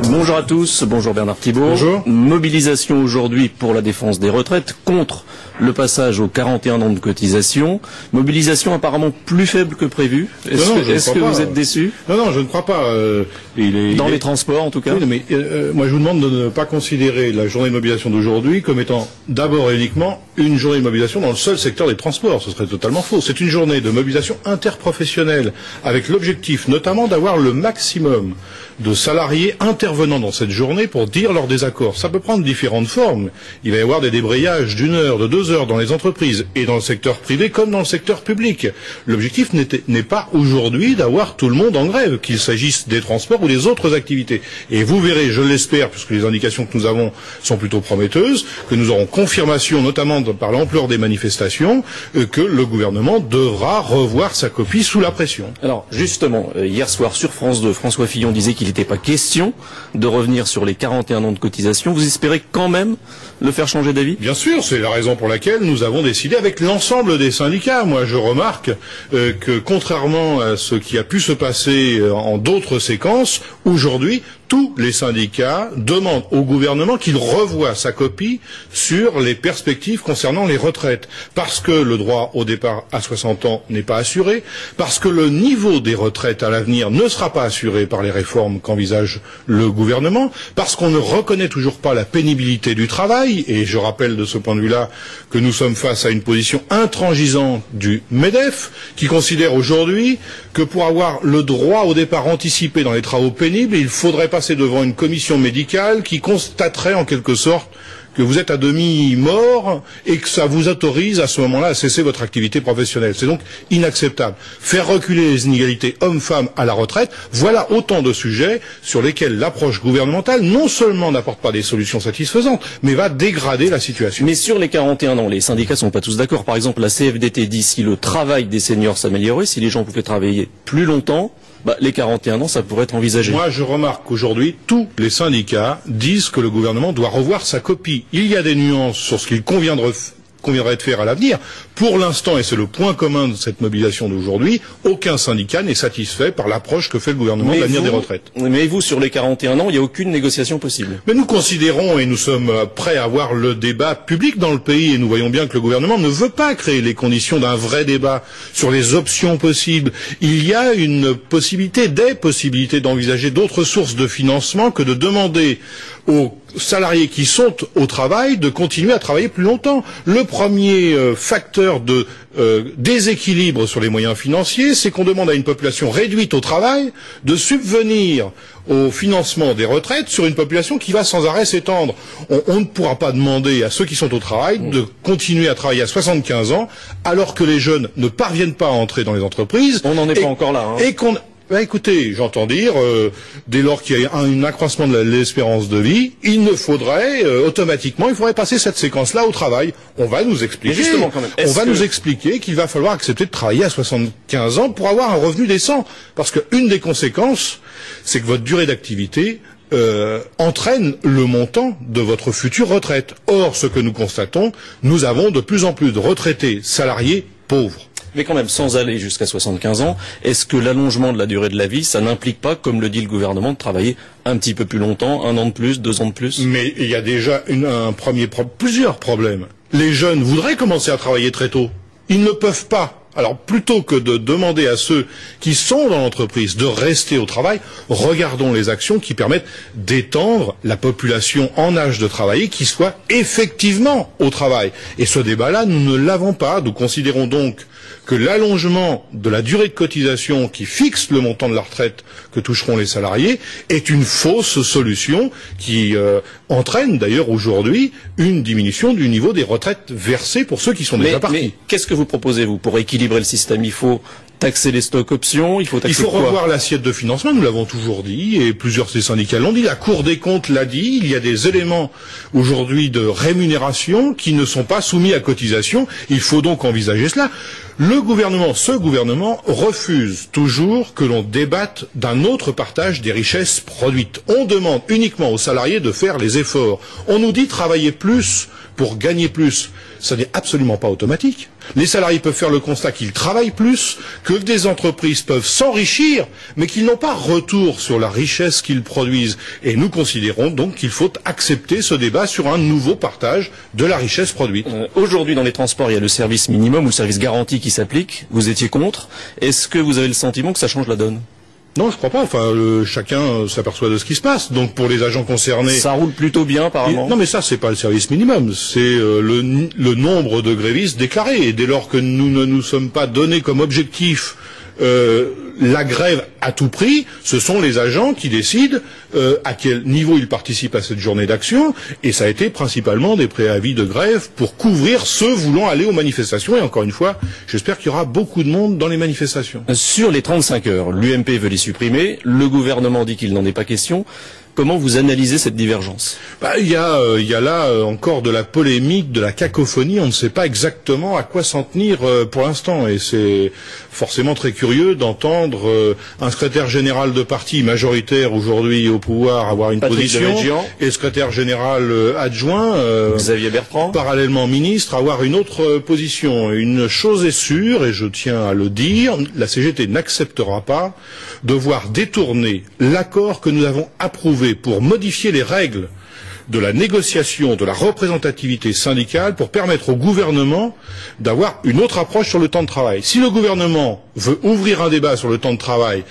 Bonjour à tous, bonjour Bernard Thibault. Bonjour. Mobilisation aujourd'hui pour la défense des retraites contre le passage aux 41 ans de cotisation. Mobilisation apparemment plus faible que prévu. Est-ce que vous êtes déçu? Non, je ne crois pas. Dans les transports en tout cas. Oui, mais moi je vous demande de ne pas considérer la journée de mobilisation d'aujourd'hui comme étant d'abord et uniquement une journée de mobilisation dans le seul secteur des transports. Ce serait totalement faux. C'est une journée de mobilisation interprofessionnelle avec l'objectif notamment d'avoir le maximum de salariés intervenant dans cette journée pour dire leur désaccord. Ça peut prendre différentes formes. Il va y avoir des débrayages d'1 heure, de 2 heures dans les entreprises et dans le secteur privé comme dans le secteur public. L'objectif n'est pas aujourd'hui d'avoir tout le monde en grève, qu'il s'agisse des transports ou des autres activités. Et vous verrez, je l'espère, puisque les indications que nous avons sont plutôt prometteuses, que nous aurons confirmation, notamment par l'ampleur des manifestations, que le gouvernement devra revoir sa copie sous la pression. Alors justement, hier soir sur France 2, François Fillon disait qu'il n'était pas question de revenir sur les 41 ans de cotisation. Vous espérez quand même le faire changer d'avis? Bien sûr, c'est la raison pour laquelle nous avons décidé avec l'ensemble des syndicats. Moi, je remarque que contrairement à ce qui a pu se passer en d'autres séquences, aujourd'hui, tous les syndicats demandent au gouvernement qu'il revoie sa copie sur les perspectives concernant les retraites. Parce que le droit au départ à 60 ans n'est pas assuré, parce que le niveau des retraites à l'avenir ne sera pas assuré par les réformes qu'envisage le gouvernement, parce qu'on ne reconnaît toujours pas la pénibilité du travail, et je rappelle de ce point de vue-là que nous sommes face à une position intransigeante du MEDEF, qui considère aujourd'hui que pour avoir le droit au départ anticipé dans les travaux pénibles, il faudrait passer devant une commission médicale qui constaterait en quelque sorte que vous êtes à demi mort et que ça vous autorise à ce moment-là à cesser votre activité professionnelle. C'est donc inacceptable. Faire reculer les inégalités hommes-femmes à la retraite, voilà autant de sujets sur lesquels l'approche gouvernementale non seulement n'apporte pas des solutions satisfaisantes, mais va dégrader la situation. Mais sur les 41 ans, les syndicats sont pas tous d'accord. Par exemple, la CFDT dit si le travail des seniors s'améliorait, si les gens pouvaient travailler plus longtemps, les 41 ans, ça pourrait être envisagé. Moi, je remarque qu'aujourd'hui, tous les syndicats disent que le gouvernement doit revoir sa copie. Il y a des nuances sur ce qu'il conviendrait de faire à l'avenir. Pour l'instant, et c'est le point commun de cette mobilisation d'aujourd'hui, aucun syndicat n'est satisfait par l'approche que fait le gouvernement de l'avenir des retraites. Mais vous, sur les 41 ans, il n'y a aucune négociation possible. Mais nous considérons, et nous sommes prêts à avoir le débat public dans le pays, et nous voyons bien que le gouvernement ne veut pas créer les conditions d'un vrai débat sur les options possibles. Il y a une possibilité, des possibilités d'envisager d'autres sources de financement que de demander aux salariés qui sont au travail de continuer à travailler plus longtemps. Le premier facteur de déséquilibre sur les moyens financiers, c'est qu'on demande à une population réduite au travail de subvenir au financement des retraites sur une population qui va sans arrêt s'étendre. On ne pourra pas demander à ceux qui sont au travail de continuer à travailler à 75 ans alors que les jeunes ne parviennent pas à entrer dans les entreprises. On n'en est pas encore là. Et qu'on écoutez, j'entends dire, dès lors qu'il y a un accroissement de l'espérance de vie, il ne faudrait automatiquement, il faudrait passer cette séquence-là au travail. On va nous expliquer, justement, quand même, nous expliquer qu'il va falloir accepter de travailler à 75 ans pour avoir un revenu décent. Parce qu'une des conséquences, c'est que votre durée d'activité entraîne le montant de votre future retraite. Or, ce que nous constatons, nous avons de plus en plus de retraités salariés pauvres. Mais quand même, sans aller jusqu'à 75 ans, est-ce que l'allongement de la durée de la vie, ça n'implique pas, comme le dit le gouvernement, de travailler un petit peu plus longtemps, 1 an de plus, 2 ans de plus? Mais il y a déjà plusieurs problèmes. Les jeunes voudraient commencer à travailler très tôt. Ils ne peuvent pas. Alors, plutôt que de demander à ceux qui sont dans l'entreprise de rester au travail, regardons les actions qui permettent d'étendre la population en âge de travailler qui soit effectivement au travail. Et ce débat-là, nous ne l'avons pas. Nous considérons donc que l'allongement de la durée de cotisation qui fixe le montant de la retraite que toucheront les salariés est une fausse solution qui entraîne d'ailleurs aujourd'hui une diminution du niveau des retraites versées pour ceux qui sont déjà partis. Mais qu'est-ce que vous proposez, vous, pour équilibrer le système? Il faut taxer les stocks options, il faut revoir l'assiette de financement, nous l'avons toujours dit, et plusieurs des syndicats l'ont dit, la Cour des comptes l'a dit, il y a des éléments aujourd'hui de rémunération qui ne sont pas soumis à cotisation, il faut donc envisager cela. Ce gouvernement refuse toujours que l'on débatte d'un autre partage des richesses produites. On demande uniquement aux salariés de faire les efforts. On nous dit travailler plus pour gagner plus. Ça n'est absolument pas automatique. Les salariés peuvent faire le constat qu'ils travaillent plus, que des entreprises peuvent s'enrichir, mais qu'ils n'ont pas retour sur la richesse qu'ils produisent. Et nous considérons donc qu'il faut accepter ce débat sur un nouveau partage de la richesse produite. Aujourd'hui, dans les transports, il y a le service minimum ou le service garanti qui s'applique. Vous étiez contre. Est-ce que vous avez le sentiment que ça change la donne ? Non, je crois pas. Enfin, chacun s'aperçoit de ce qui se passe. Donc, pour les agents concernés, ça roule plutôt bien, apparemment. Non, mais ça, c'est pas le service minimum. C'est le nombre de grévistes déclarés. Et dès lors que nous ne nous sommes pas donnés comme objectif la grève à tout prix, ce sont les agents qui décident à quel niveau ils participent à cette journée d'action, et ça a été principalement des préavis de grève pour couvrir ceux voulant aller aux manifestations, et encore une fois, j'espère qu'il y aura beaucoup de monde dans les manifestations. Sur les 35 heures, l'UMP veut les supprimer, le gouvernement dit qu'il n'en est pas question. Comment vous analysez cette divergence ? Il y a là encore de la polémique, de la cacophonie. On ne sait pas exactement à quoi s'en tenir pour l'instant. Et c'est forcément très curieux d'entendre un secrétaire général de parti majoritaire aujourd'hui au pouvoir avoir une Patrick position, et secrétaire général adjoint, Xavier Bertrand, parallèlement ministre, avoir une autre position. Une chose est sûre, et je tiens à le dire, la CGT n'acceptera pas de voir détourner l'accord que nous avons approuvé pour modifier les règles de la négociation, de la représentativité syndicale, pour permettre au gouvernement d'avoir une autre approche sur le temps de travail. Si le gouvernement veut ouvrir un débat sur le temps de travail,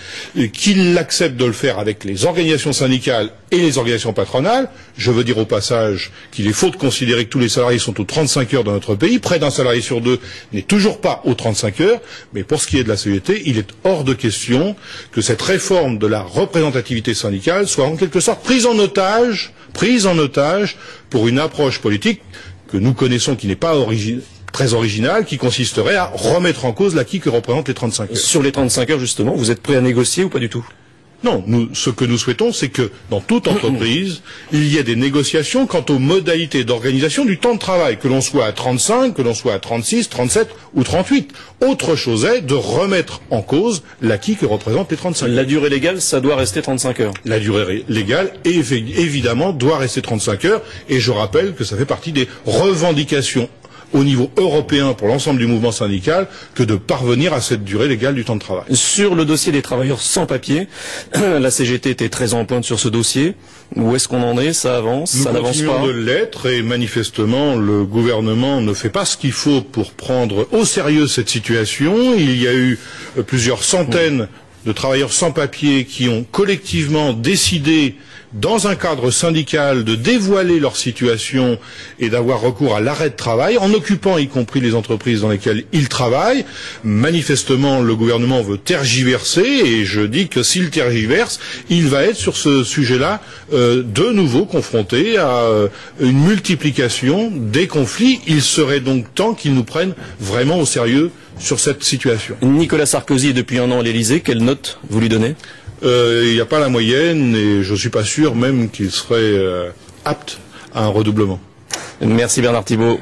qu'il accepte de le faire avec les organisations syndicales et les organisations patronales, je veux dire au passage qu'il est faux de considérer que tous les salariés sont aux 35 heures dans notre pays. Près d'un salarié sur deux n'est toujours pas aux 35 heures, mais pour ce qui est de la CGT, il est hors de question que cette réforme de la représentativité syndicale soit en quelque sorte prise en otage pour une approche politique que nous connaissons qui n'est pas très originale, qui consisterait à remettre en cause l'acquis que représentent les 35 heures. Sur les 35 heures, justement, vous êtes prêt à négocier ou pas du tout ? Non, ce que nous souhaitons, c'est que dans toute entreprise, il y ait des négociations quant aux modalités d'organisation du temps de travail, que l'on soit à 35, que l'on soit à 36, 37 ou 38. Autre chose est de remettre en cause l'acquis que représentent les 35 heures. La durée légale, ça doit rester 35 heures. La durée légale, évidemment, doit rester 35 heures, et je rappelle que ça fait partie des revendications au niveau européen pour l'ensemble du mouvement syndical que de parvenir à cette durée légale du temps de travail. Sur le dossier des travailleurs sans papier, la CGT était très en pointe sur ce dossier. Où est-ce qu'on en est ? Ça avance ? Ça n'avance pas ? Nous continuons de l'être, et manifestement le gouvernement ne fait pas ce qu'il faut pour prendre au sérieux cette situation. Il y a eu plusieurs centaines de travailleurs sans papier qui ont collectivement décidé, dans un cadre syndical, de dévoiler leur situation et d'avoir recours à l'arrêt de travail, en occupant y compris les entreprises dans lesquelles ils travaillent. Manifestement, le gouvernement veut tergiverser, et je dis que s'il tergiverse, il va être sur ce sujet-là de nouveau confronté à une multiplication des conflits. Il serait donc temps qu'ils nous prennent vraiment au sérieux sur cette situation. Nicolas Sarkozy est depuis un an à l'Élysée. Quelle note vous lui donnez ? Il n'y a pas la moyenne, et je suis pas sûr même qu'il serait apte à un redoublement. Merci Bernard Thibault.